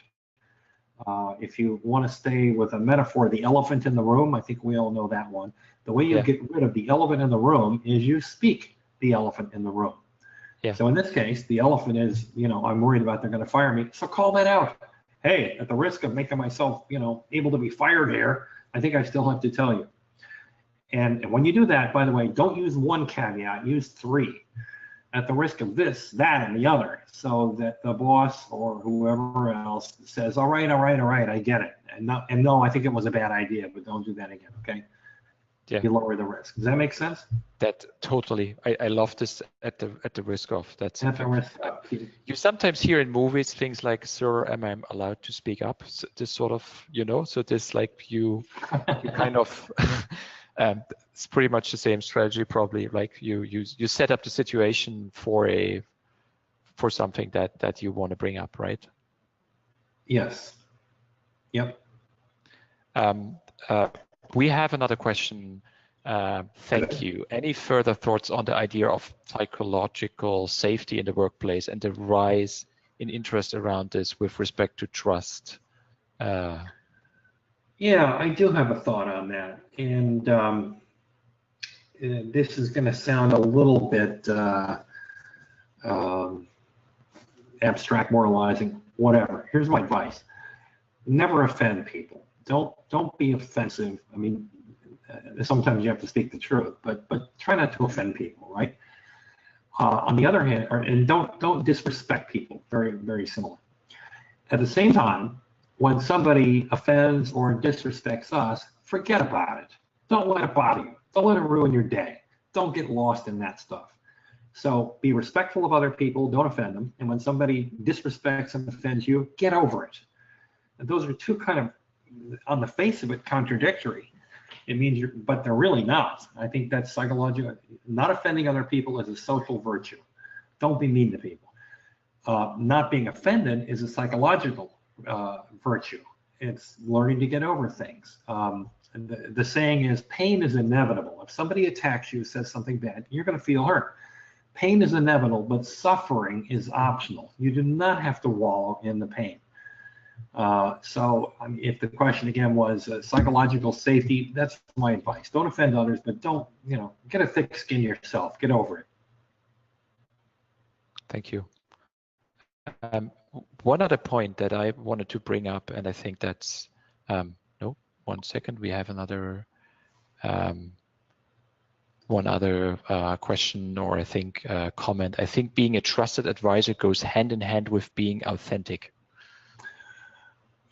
S2: If you want to stay with a metaphor, the elephant in the room, I think we all know that one. The way you get rid of the elephant in the room is you speak the elephant in the room. Yeah. So in this case, the elephant is, I'm worried about they're going to fire me. So call that out. Hey, at the risk of making myself, able to be fired here, I think I still have to tell you. And when you do that, by the way, don't use 1 caveat, use 3. At the risk of this, that, and the other, so that the boss or whoever else says, all right, I get it. And no, I think it was a bad idea, but don't do that again, okay? Yeah. You lower the risk. Does that make sense?
S1: That totally. I love this at the risk of. That's
S2: at the risk of.
S1: You sometimes hear in movies things like, sir, am I allowed to speak up? So this sort of, so this like you kind of it's pretty much the same strategy, probably. Like you set up the situation for something that you want to bring up, right?
S2: Yes. Yep.
S1: We have another question. Thank you. Any further thoughts on the idea of psychological safety in the workplace and the rise in interest around this with respect to trust?
S2: Yeah, I do have a thought on that. And this is going to sound a little bit abstract, moralizing, whatever. Here's my advice. Never offend people. Don't be offensive. I mean, sometimes you have to speak the truth, but try not to offend people, right? On the other hand, and don't disrespect people. Very, very similar. At the same time, when somebody offends or disrespects us, forget about it. Don't let it bother you. Don't let it ruin your day. Don't get lost in that stuff. So be respectful of other people. Don't offend them. And when somebody disrespects and offends you, get over it. And those are two kind of, on the face of it, contradictory. It means but they're really not. I think that's psychological. Not offending other people is a social virtue. Don't be mean to people. Not being offended is a psychological virtue. It's learning to get over things. The saying is, pain is inevitable. If somebody attacks you, says something bad, you're going to feel hurt. Pain is inevitable, but suffering is optional. You do not have to wallow in the pain. So I mean, if the question again was psychological safety, that's my advice. Don't offend others, but don't, get a thick skin yourself. Get over it.
S1: Thank you. One other point that I wanted to bring up, and I think that's, no, 1 second, we have another, one other question, or I think comment. I think being a trusted advisor goes hand in hand with being authentic.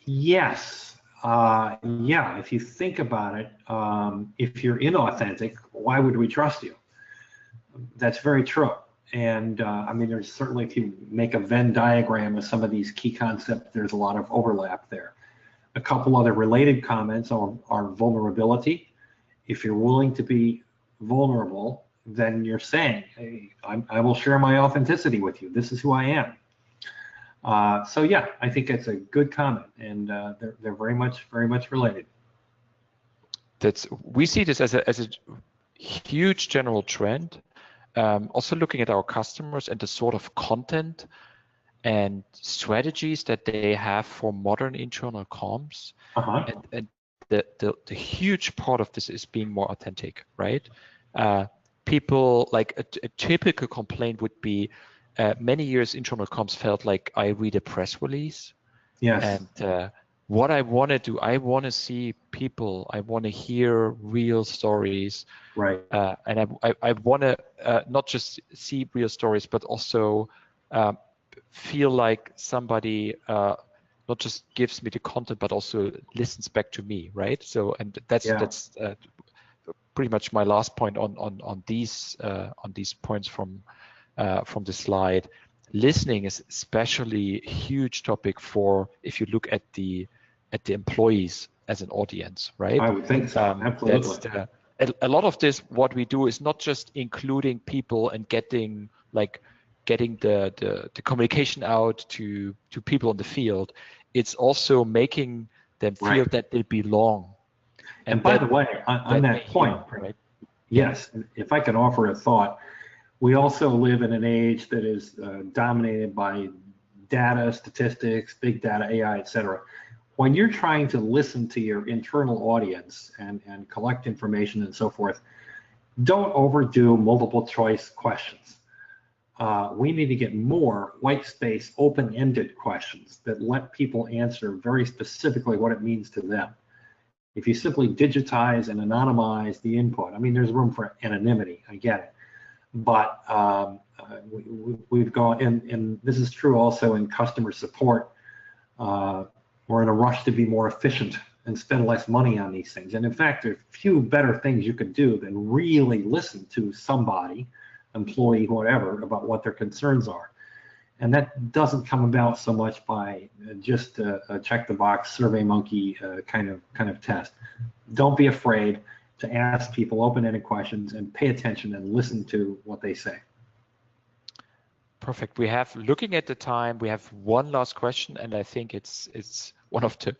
S2: Yes. Yeah, if you think about it, if you're inauthentic, why would we trust you? That's very true. And I mean, there's certainly, if you make a Venn diagram of some of these key concepts, there's a lot of overlap there. A couple other related comments are vulnerability. If you're willing to be vulnerable, then you're saying, hey, I will share my authenticity with you. This is who I am. So yeah, I think it's a good comment, and they're very much related.
S1: We see this as a huge general trend. Also looking at our customers and the sort of content and strategies that they have for modern internal comms, and the huge part of this is being more authentic, right? People, like a typical complaint would be, many years internal comms felt like I read a press release.
S2: Yes.
S1: And what I want to do, I want to see people, I want to hear real stories.
S2: Right.
S1: And I want to not just see real stories, but also feel like somebody not just gives me the content, but also listens back to me, right? So, and that's pretty much my last point on these points from the slide. Listening is especially a huge topic for if you look at the employees as an audience, right?
S2: I would think so. Absolutely.
S1: A lot of this, what we do is not just including people and getting the communication out to people in the field. It's also making them feel that they belong.
S2: And by the way, on that point, right? Yes, if I can offer a thought, we also live in an age that is dominated by data, statistics, big data, AI, etc. When you're trying to listen to your internal audience and collect information and so forth, don't overdo multiple choice questions. We need to get more white space, open-ended questions that let people answer very specifically what it means to them. If you simply digitize and anonymize the input, I mean, there's room for anonymity, I get it. But we've gone, and this is true also in customer support. We're in a rush to be more efficient and spend less money on these things. And in fact, there's few better things you could do than really listen to somebody, employee, whatever, about what their concerns are. And that doesn't come about so much by just a check the box survey monkey kind of test. Don't be afraid to ask people open-ended questions and pay attention and listen to what they say.
S1: Perfect. We have, looking at the time, we have one last question, and I think it's one of the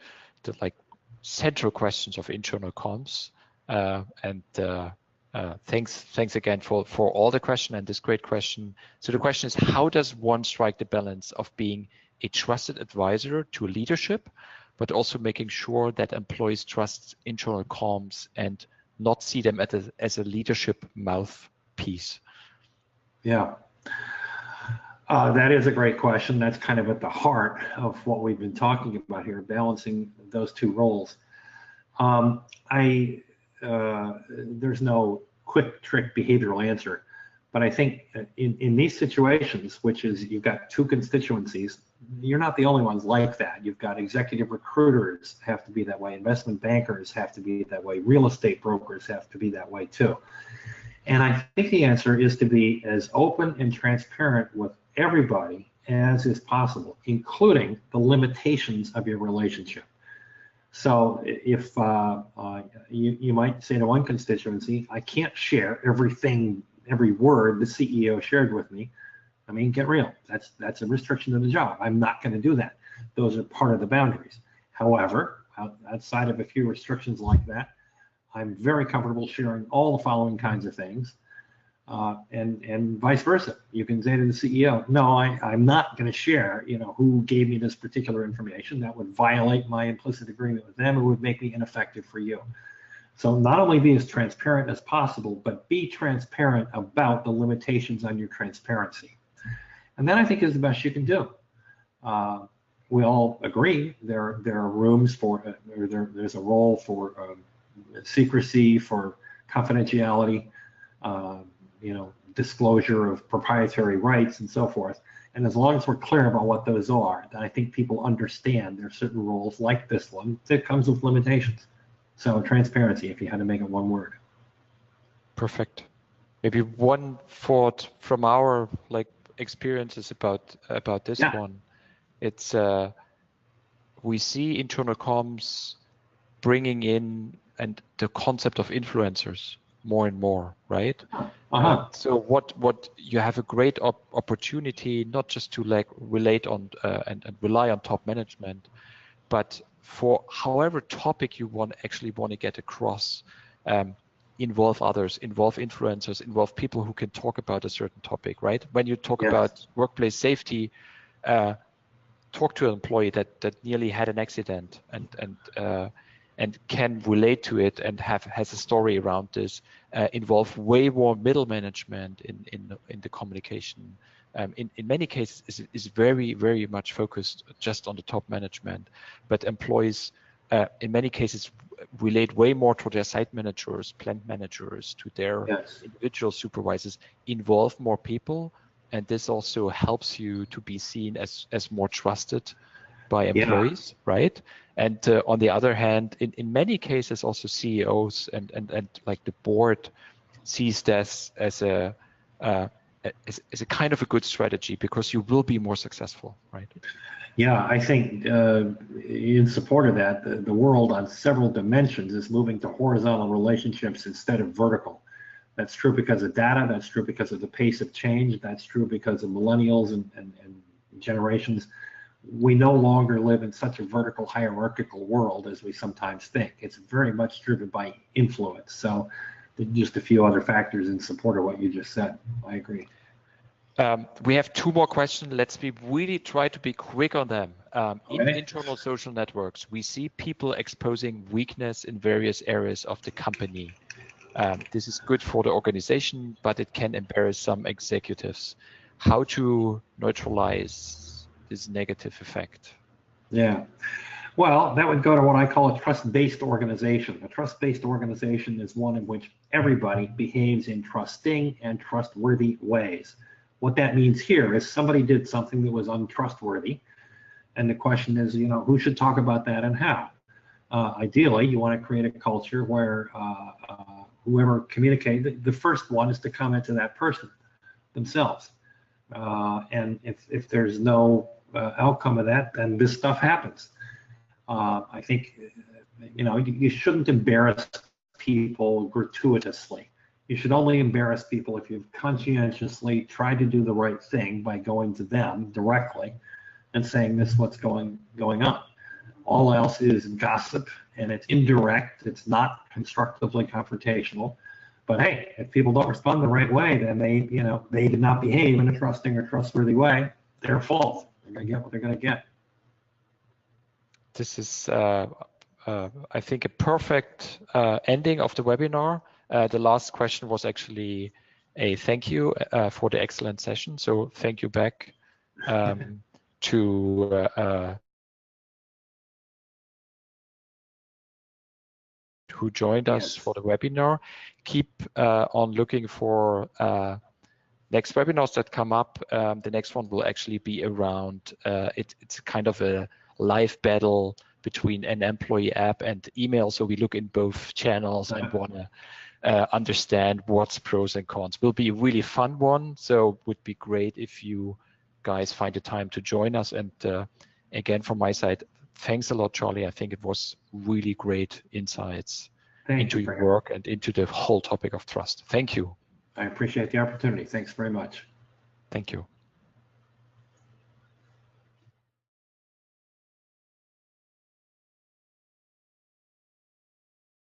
S1: like central questions of internal comms. Thanks again for all the question and this great question. So the question is, how does one strike the balance of being a trusted advisor to leadership, but also making sure that employees trust internal comms and not see them as a leadership mouthpiece?
S2: Yeah, that is a great question. That's kind of at the heart of what we've been talking about here, balancing those two roles. There's no quick trick behavioral answer, but I think in these situations, which is you've got two constituencies, you're not the only ones like that. You've got executive recruiters have to be that way, investment bankers have to be that way, real estate brokers have to be that way too. And I think the answer is to be as open and transparent with everybody as is possible, including the limitations of your relationship. So if you might say to one constituency, I can't share everything, every word the CEO shared with me. I mean, get real. That's a restriction of the job. I'm not going to do that. Those are part of the boundaries. However, outside of a few restrictions like that, I'm very comfortable sharing all the following kinds of things, and vice versa. You can say to the CEO, no, I'm not going to share, who gave me this particular information. That would violate my implicit agreement with them. It would make me ineffective for you. So not only be as transparent as possible, but be transparent about the limitations on your transparency. And that I think is the best you can do. We all agree there are rooms for, there's a role for secrecy, for confidentiality, disclosure of proprietary rights and so forth. And as long as we're clear about what those are, then I think people understand there are certain roles like this one that comes with limitations. So transparency, if you had to make it one word.
S1: Perfect. Maybe one thought from our experiences about this one. It's we see internal comms bringing in and the concept of influencers more and more, right? So what you have a great opportunity not just to relate on and rely on top management, but for however topic you actually want to get across, involve others, involve influencers, involve people who can talk about a certain topic, right? When you talk about workplace safety, talk to an employee that nearly had an accident and can relate to it and has a story around this. Involve way more middle management in the communication. In many cases is very, very much focused just on the top management, but employees in many cases relate way more to their site managers, plant managers, to their individual supervisors, involve more people, and this also helps you to be seen as more trusted by employees, right? And on the other hand, in many cases, also CEOs and like the board sees this as a kind of a good strategy, because you will be more successful, right?
S2: Yeah, I think in support of that, the world on several dimensions is moving to horizontal relationships instead of vertical. That's true because of data. That's true because of the pace of change. That's true because of millennials and generations. We no longer live in such a vertical hierarchical world as we sometimes think. It's very much driven by influence. So just a few other factors in support of what you just said. I agree.
S1: We have two more questions. Let's really try to be quick on them. In
S2: Okay.
S1: internal social networks, we see people exposing weakness in various areas of the company. This is good for the organization, but it can embarrass some executives. How to neutralize this negative effect?
S2: Yeah. Well, that would go to what I call a trust-based organization. A trust-based organization is one in which everybody behaves in trusting and trustworthy ways. What that means here is somebody did something that was untrustworthy, and the question is, who should talk about that and how? Ideally, you want to create a culture where whoever communicated, the first one is to comment to that person themselves. And if there's no outcome of that, then this stuff happens. I think, you shouldn't embarrass people gratuitously. You should only embarrass people if you've conscientiously tried to do the right thing by going to them directly and saying, this is what's going on. All else is gossip, and it's indirect. It's not constructively confrontational. But hey, if people don't respond the right way, then they did not behave in a trusting or trustworthy way. Their fault. They're going to get what they're going to get.
S1: This is, I think, a perfect ending of the webinar. The last question was actually a thank you for the excellent session. So thank you back to who joined us for the webinar. Keep on looking for next webinars that come up. The next one will actually be around, it's kind of a live battle between an employee app and email. So we look in both channels and want to understand what's pros and cons. Will be a really fun one. So would be great if you guys find the time to join us. And again, from my side, thanks a lot, Charlie. I think it was really great insights into your work and into the whole topic of trust. Thank you.
S2: I appreciate the opportunity. Thanks very much.
S1: Thank you.